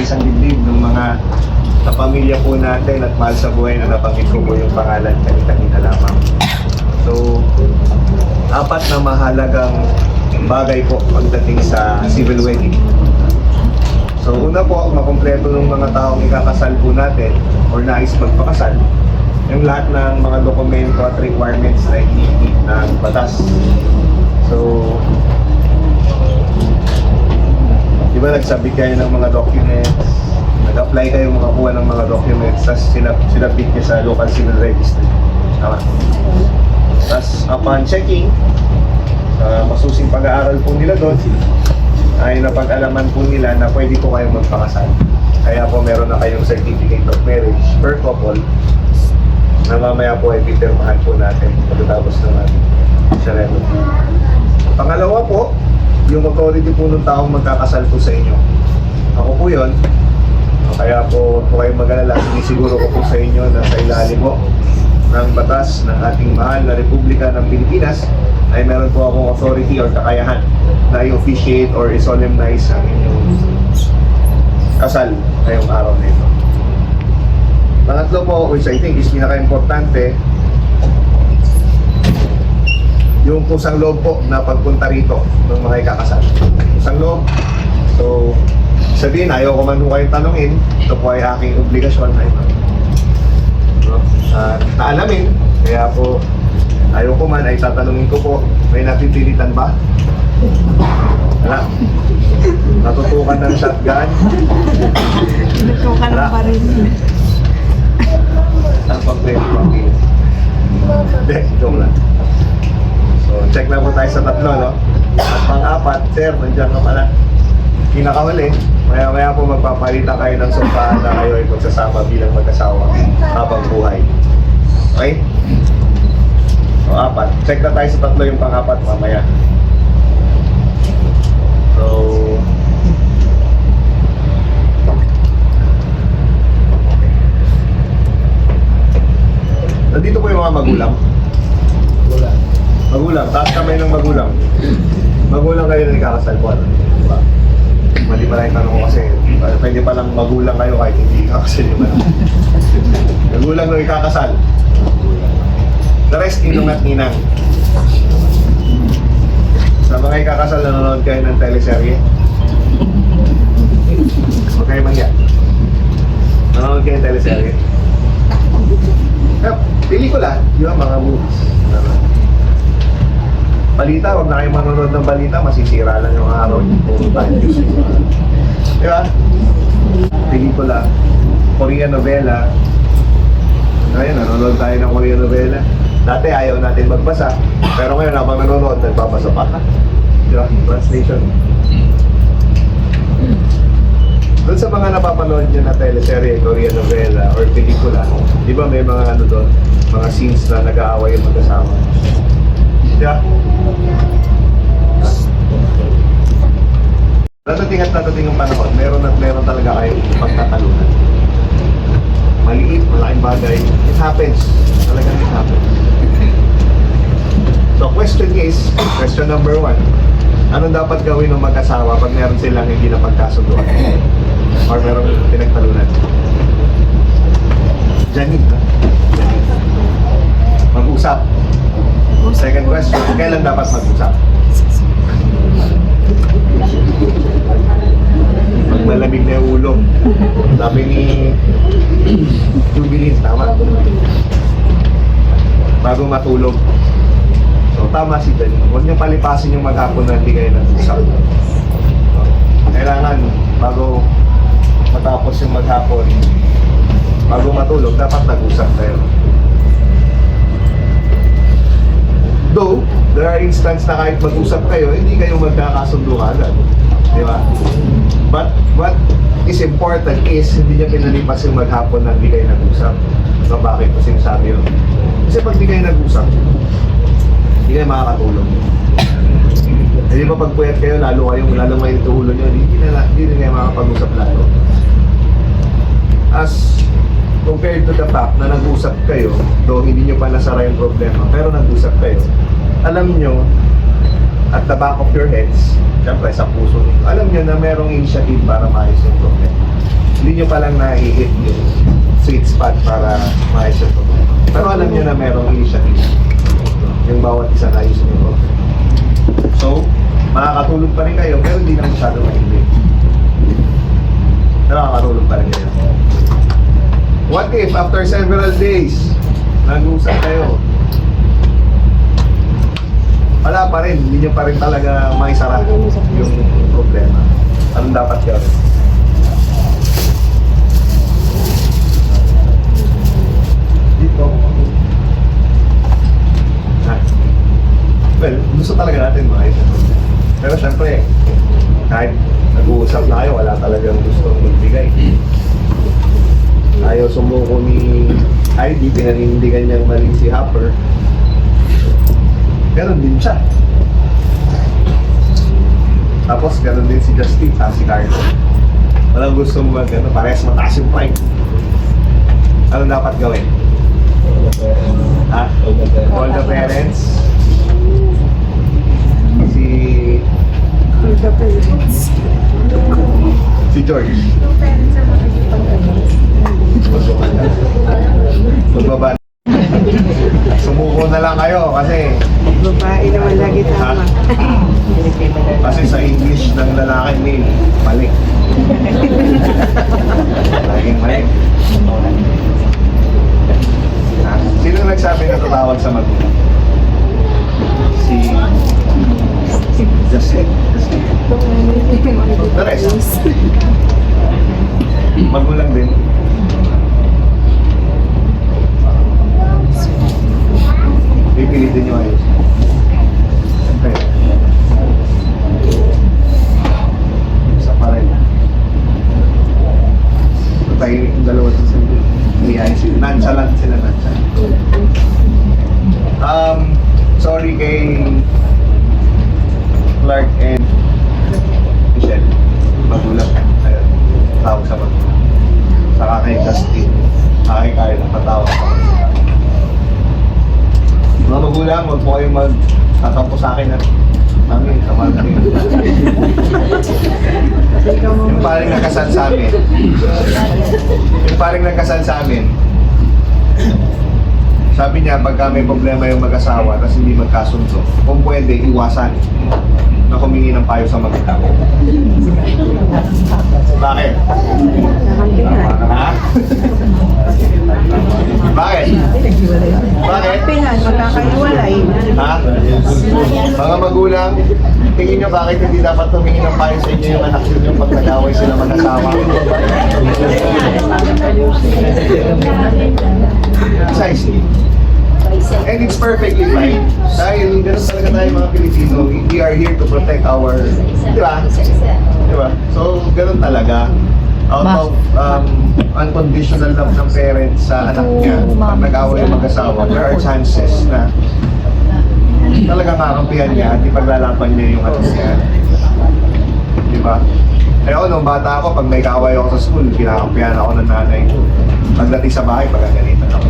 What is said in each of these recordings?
isang dibdib ng mga kapamilya po natin at mahal sa buhay na nabanggit ko po yung pangalan kanina lamang. So, 4 na mahalagang bagay po pagdating sa civil wedding. So, una po, makumpleto ng mga taong ikakasal po natin or nais magpakasal yung lahat ng mga dokumento at requirements na iniintindi ng batas. So, di ba nagsabit kayo ng mga documents, nag-apply kayo makakuha ng mga documents, tapos sinabit niya sa local civil registry. Tama. Tapos upon checking, masusing pag-aaral po nila doon, ay napag-alaman po nila na pwede po kayong magpakasal. Kaya po meron na kayong certificate of marriage per couple na mamaya po ay pipirmahan po natin pagkatapos ng ating ceremony. Pangalawa po, yung authority po ng taong magkakasal po sa inyo. Ako po yun. Kaya po kayong mag-alala, sinisiguro ko po sa inyo na sa ilalim po ng batas ng ating mahal na Republika ng Pilipinas ay meron po akong authority or kakayahan na i-officiate or i-solemnize ang inyong kasal ngayong araw na ito. Pangatlo po, which I think is pinaka-importante, yung kusang loob po na pagpunta rito ng mga ikakasal. Kusang loob. So, sabihin, ayaw ko man po kayong tanongin, ito po ay aking obligasyon ay naalamin, kaya po ayaw ko man ay tatanungin ko po, may napipilitan ba? Wala. Natutukan ng shotgun? Natutukan ng baril. Ang pag-pwede. Hindi, joke lang. So, check na po tayo sa tatlo, no? At pang-apat, sir, nandiyan ka pala. Pinakahuli, maya-maya po magpapalitan kayo ng sumpaan na kayo ay magsasama bilang mag-asawa habang buhay. Okay? So, 4. Check na tayo sa tatlo yung pang-apat mamaya. So, nandito po yung mga magulang. Magulang, taas kamay ng magulang. Magulang kayo na ikakasal po. Diba? Mali pa lang yung tanong ko kasi pwede palang magulang kayo kahit hindi ikakasal yung ano. Magulang na ikakasal. The rest, ninong at ninang. Sa mga ikakasal, nanonood kayo ng teleserye. Huwag kayo mangya. Nanonood kayo ng teleserye. Pelikula, di ba, mga movies. Balita, huwag na kayo manonood ng balita, masisira lang yung araw niyo. Puro time news. Di ba? Pelikula, Korean novela. Ngayon, nanonood tayo ng Korean novela. Dati ayaw natin magbasa, pero ngayon habang nanonood, nagbabasa pa. Di ba? Translation. Doon sa mga napapanood nyo na teleserye, Korean novela, or pelikula, di ba may mga ano doon, mga scenes na nag-aaway yung mag-asawa. Diba? Dadating at dadating ang panahon, meron at meron talaga kayong pagtatalunan. Maliit, malaking bagay, it happens. Talagang it happens. So question number 1, anong dapat gawin ng mag-asawa pag meron silang hindi na pagkasunduan? Or meron pinagtalunan? Janine, ha? Janine. Mag-usap. Second question, kailan dapat mag-usap? Pag malamig na yung ulo. Sabi ni Jubilin, tama? Bago matulog. So tama si Janine. Huwag niyong palipasin yung maghapon na hindi kayo nag-usap. Kailangan bago matapos yung maghapon, bago matulog, dapat nag-usap kayo. Though, there are instances na kahit mag-usap kayo, hindi kayo magkakasundo agad. Di ba? But what is important is, hindi niya pinalipas yung maghapon na hindi kayo nag-usap. So, bakit ko sinasabi yun? Kasi pag hindi kayo nag-usap, hindi kayo makakatulog. Hindi ba pag puyat kayo, lalo mainit yung ulo nyo, hindi rin kayo makakapag-usap lalo. As compared to the fact na nag-usap kayo, though hindi nyo pa nasara yung problema, pero nag-usap kayo, alam nyo, at the back of your heads, syempre sa puso nyo, alam nyo na merong initiative para maayos yung problema. nyo palang nai-hit yung sweet spot para maayos yung problema. Pero alam nyo na merong initiative yung bawat isa na ayos nyo. So, makakatulog pa rin kayo, pero hindi na masyado mahilig. Pero makakatulog pa rin kayo. What if after several days, nag-uusap kayo, wala pa rin, hindi nyo pa rin talaga maisara yung problema. Anong dapat gawin? Dito. Well, gusto talaga natin maayos yung problema. Pero syempre, kahit nag-uusap na kayo, wala talagang gusto magbigay. Ayaw sumuko ni Heidi, pinanindigan niyang mali si Hopper. Ganon din siya. Tapos ganon din si Justin, si Carlo. Walang gusto mo mag-ano, parehas mataas yung pride. Anong dapat gawin? Ha? All the parents? Si George. Magbaba. Sumuko na lang kayo kasi Babae naman lagi tama. kasi sa English ng lalaki male, mali. Laging mali. Sino nagsabi na tatawag sa magulang? Si Justin. The rest. Magulang din. Pipilitin nyo ayos. Siyempre. Isa pa rin. Tayo yung dalawa sa sabi. Niyayin sila. Nonchalant sila, nonchalant. Sorry kay Clark and Michelle. Magulang. Ayun. Tawag sa magulang. Saka kay Justin. Kay Carla. Patawag sa magulang. Mga magulang, huwag po kayong magtatampo sa akin at kami, kamal kami. Yung paring nagkasal sa amin. Yung paring nagkasal sa amin. Sabi niya, pagka may problema yung mag-asawa tapos hindi magkasundo, kung pwede, iwasan na humingi ng payo sa magulang. Bakit? Ha? Bakit? Bakit? Pingan, magkakaiwalay. Ha? Mga magulang, tingin nyo bakit hindi dapat humingi ng payo sa inyo yung anak nyo pag nag-away sila mag-asawa? Precisely. And it's perfectly fine. Dahil gano'n talaga tayo mga Pilipino, we are here to protect our, di ba? Di ba? So, gano'n talaga. Out of unconditional love ng parents sa anak niya, pag nag-away yung mag-asawa, there are chances na talagang kakampihan niya at ipaglalaban niya yung anak niya. Di ba? Eh ako, nung bata ako, pag may kaaway ako sa school, kinakampihan ako ng nanay ko. Pagdating sa bahay, pagkagalitan ako.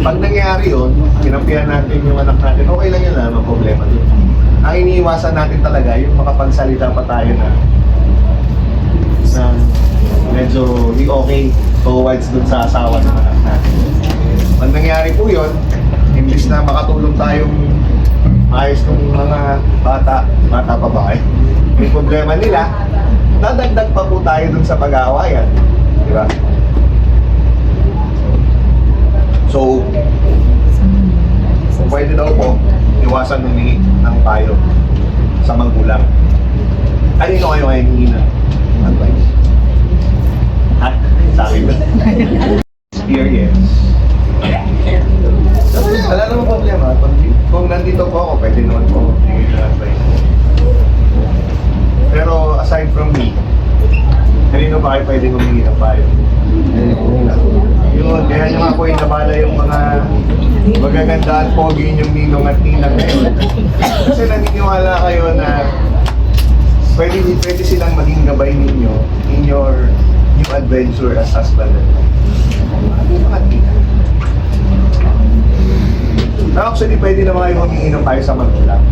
Pag nangyari yun, kinampihan natin yung anak natin, okay lang yun, may problema doon. Ang iniiwasan natin talaga, yung makapagsalita pa tayo na medyo di okay towards dun sa asawa ng anak natin. Pag nangyari po yun, imbis na makatulong tayong ayos ng mga bata pa ba eh? May problema nila, dadagdag pa po tayo dun sa pag-aawayan. Di ba? So, kung pwede daw po, iwasan humingi ng payo sa magulang. Kanino kayo kayo hingi ng advice? Ha? Sa akin ba? Experience. Wala namang problema. Kung nandito po ako, pwede naman po hingi ng advice. Pero aside from me, kanino ba kayo pwede humingi ng payo? Yun, kaya nyo nga po inabala yung mga magaganda at pogi yung ninong at ninang ngayon. Kasi naniniwala kayo na pwede silang maging gabay ninyo in your new adventure as husband and wife. Actually, pwede naman kayo humingi ng payo sa magulang.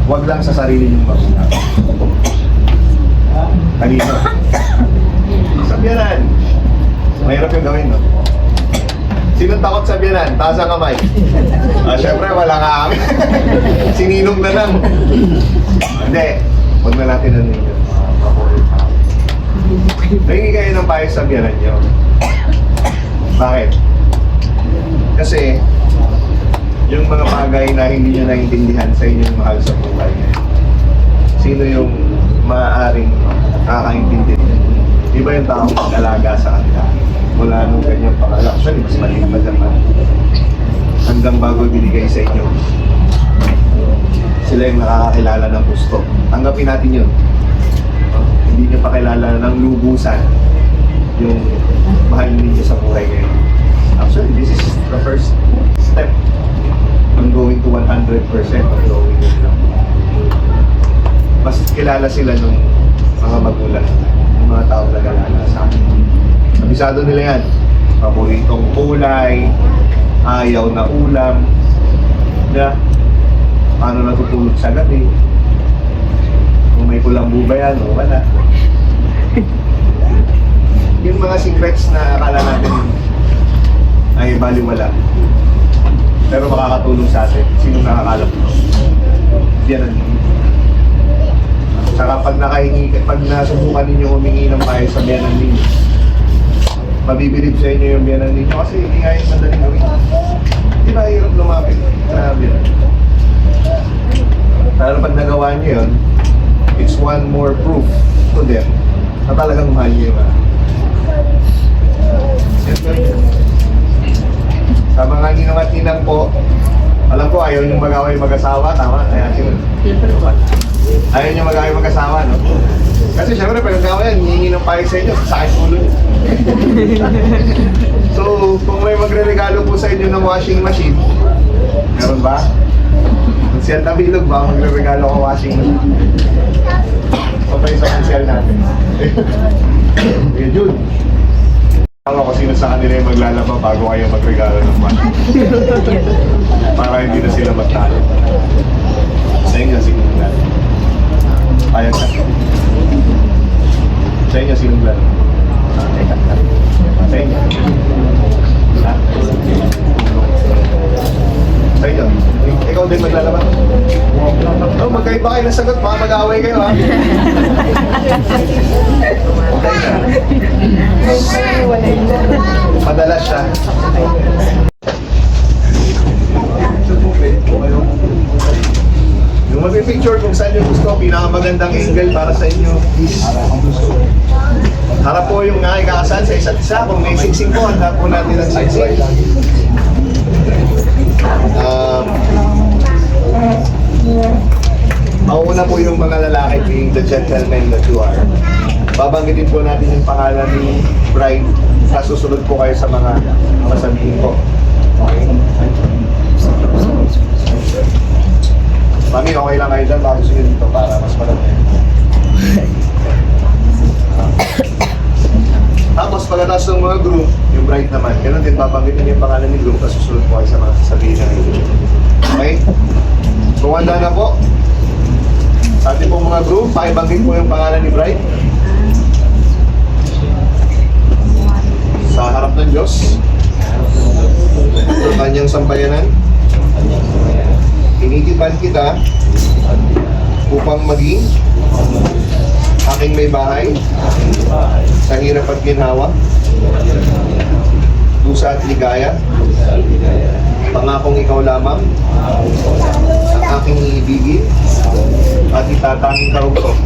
Huwag lang sa sarili nyong magulang. Kanino? Sabyanan. Mahirap yung gawin, no? Sinong takot sabyanan? Taas ang kamay. Syempre, wala ka amin. Sininong na lang. Hindi. Huwag na natin ano yun. Nahingi kayo ng payo sa sabyanan nyo. Bakit? Kasi, yung mga bagay na hindi nyo naintindihan sa inyong mahal sa buhay, sino yung maaaring nakakaintindi? Iba yung taong mag-alaga sa kanila. Mula nung ganyang pangalak. Actually, mas maliit pa dyan man. Hanggang bago binigay sa inyo. Sila yung nakakakilala ng gusto. Tanggapin natin yun. Hindi nyo pa kilala ng lubusan yung mahal ninyo sa buhay ngayon. Actually, this is the first step on going to 100% of growing nila. Mas kilala sila nung mga magulang, ng mga taong nag-alala sa akin. Kabisado nila yan. Paboritong kulay, ayaw na ulam, na paano natutulog sa gabi, kung may kulambo ba yan o wala. Yung mga secrets na akala natin ay baliwala, pero makakatulong sa atin. Sinong nakakalap ito? Yan ang saka pag pag nasubukan ninyo humingi ng payo sa biyanan ninyo, mabibilib sa inyo yung biyanan ninyo kasi hindi nga yung madaling gawin. Hindi ba hirap lumapit sa biyanan? Pero pag nagawa nyo yun, it's one more proof to them na talagang mahal nyo yung sa mga ninong at ninang po, alam ko ayaw nyo mag-away mag-asawa, tama? Kaya ayaw nyo mag-away mag-asawa, no? Kasi syempre pag nag-away yan, hihingi ng payo sa inyo, sakit ulo nyo. So, kung may magre-regalo po sa inyo ng washing machine, meron ba? Kung siya tabilog ba, magre-regalo ko washing machine? Okay sa cancel natin. Okay, Jude. Tama ko sino sa kanila yung maglalaba bago kayo magregalo ng washing machine. Para hindi na sila magtalo. Sa inyo, sino maglalaba? Payag na. Sa inyo, sino maglalaba? Sa inyo. Ha? Sa inyo. Ikaw din maglalaba? Oh, magkaiba kayo ng sagot. Baka mag-away kayo, ha? Madalas siya. Yung mag-picture kung saan yung gusto, pinakamagandang angle para sa inyo is harap po yung nakikakasan sa isa't isa. Kung may singsing po, handa po natin ang singsing. Mauna po yung mga lalaki being the gentleman that you are. Babanggitin po natin yung pangalan ni bride. Susunod po kayo sa mga masabihin ko. Okay? Mami, okay lang kayo dyan. Baka gusto nyo dito para mas malaki. Tapos pagkatapos ng mga groom, yung bride naman, ganun din babanggitin yung pangalan ni groom, tapos susunod po kayo sa mga sasabihin na ito. Okay? Kung handa na po, sa ating pong mga groom, pakibanggit po yung pangalan ni bride. Sa harap ng Diyos, sa kanyang sampayanan, tinitipan kita upang maging aking may bahay sa hirap at ginhawa, dusa at ligaya, pangakong ikaw lamang ang aking iibigin at itatanging karugtong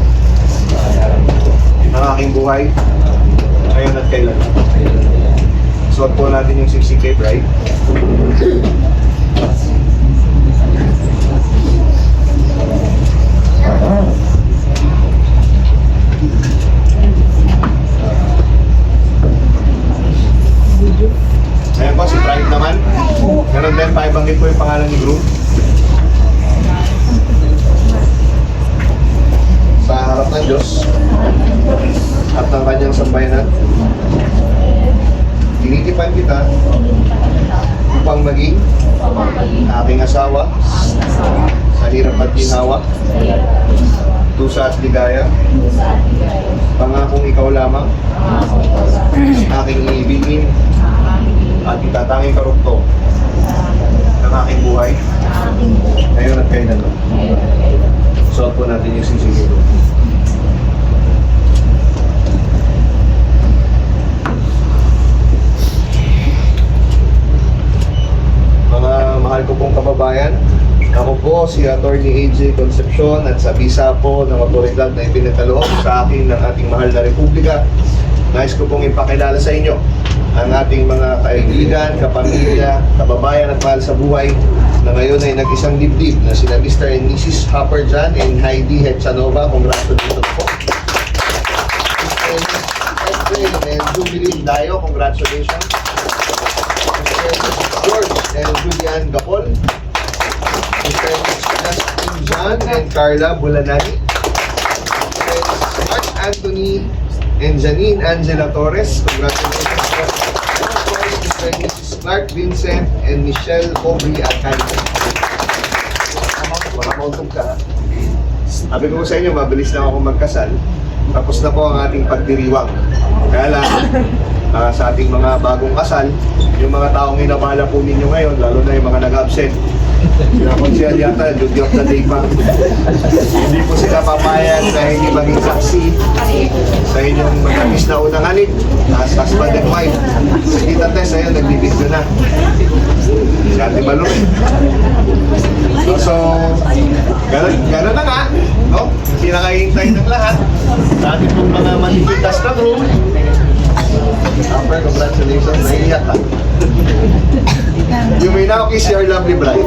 ng aking buhay ngayon at kailan. Suot po natin yung 60K bride. Ayan po, si bride naman. Ganun din, pakibanggit po yung pangalan ni groom. Sa harap ng Diyos at ng kanyang sambayanan, tinitipan kita upang maging aking asawa sa hirap at ginhawa, Tusa at ligaya. Pangakong ikaw lamang. Aking iibigin. At itatanging karugtong ng aking buhay. Ngayon at kailanman. Suot po natin yung sisigilo. Mga mahal ko pong kababayan, ako po si Attorney AJ Concepcion at sa bisa po ng otoridad na ipinakaloob sa akin ng ating mahal na Republika. Nais ko pong ipakilala sa inyo ang ating mga kaibigan, kapamilya, kababayan at mahal sa buhay na ngayon ay nag-isang dibdib na sina Mr. and Mrs. Hopper John and Heidi Hechanova. Congratulations po. Mr. and Mrs. Efrain and Jubilin Dayo. Congratulations. Mr. and Mrs. George and Julian Gapol. Mr. and Mrs. Justin John and Carla Bulanani. Mr. and Mrs. Mark Anthony and Janine Angela Torres. Congratulations. Mr. and Mrs. Clark Vincent and Michelle Aubrey Alcantara. Makamauntog ka. Sabi ko sa inyo, mabilis lang ako magkasal. Tapos na po ang ating pagdiriwang. Kaya lang, sa ating mga bagong kasal, yung mga taong inabala po ninyo ngayon, lalo na yung mga nag-absent, sinakonsyal yata, duty of the day pa. Hindi po sila papayag na hindi maging saksi sa inyong matamis na unang halik as husband and wife. Si Tita Tess, ayun, nagbibidyo na. Si Ate Balong. So, gano'n na nga. No? Pinakahintay ng lahat. Sa ating pong mga matikitas na room. Upper, congratulations. Naiiyak ka. You may now kiss your lovely bride.